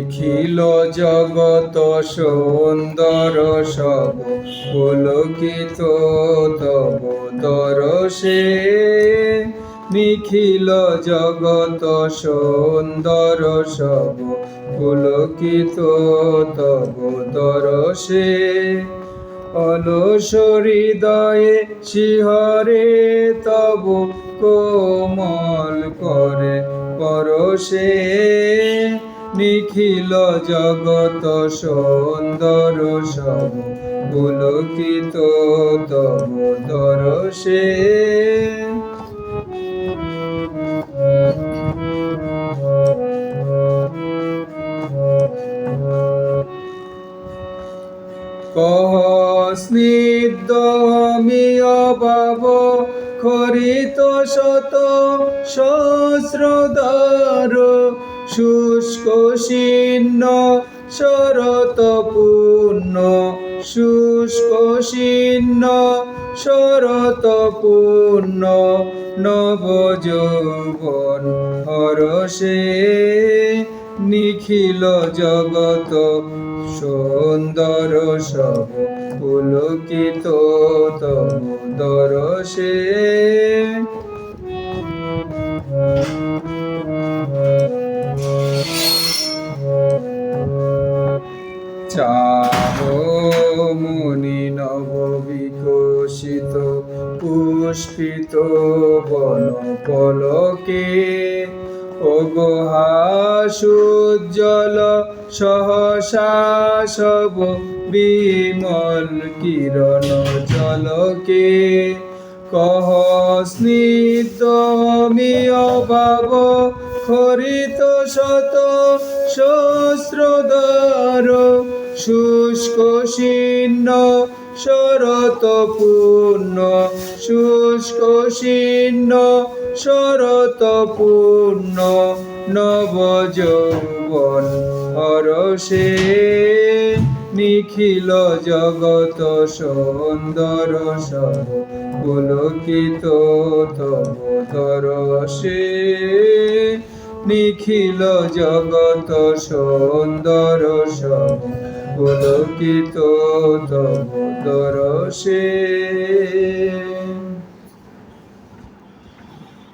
নিখিল জগত সুন্দর সব পুলকিত তব দরশে। নিখিল জগত সুন্দর সব পুলকিত তব দরশে। অলস হৃদয়ে শিহরে তব কোমল করে পরশে। নিখিল জগত সুন্দর সব পুলকিত তব দরশে। কহ স্নিগ্ধ মিয় ভাব খরিত শত সহস্রদর। শুষ্ক শীর্ণ শরত পূর্ণ শুষ্ক শীর্ণ শরত পূর্ণ নব যৌবন হরষে। নিখিল জগত সুন্দর সব পুলকিত তব দরশে। চাহ মুনি নব বিকশিত পুষ্পিত বন পলকে। ওগো হাসুজ্জ্বল সহসা সব বিমল কিরণ ঝলকে। কহ স্নিগ্ধ মিয় ভাব খরিত শত সহস্রদর। শুষ্ক শীর্ণ শরত পূর্ণ শুষ্ক শীর্ণ শরত পূর্ণ নব যৌবন হরষে। নিখিল জগত সুন্দর সব পুলকিত তব দরশে। নিখিল জগত সুন্দর সব পুলকিত তব দরশে।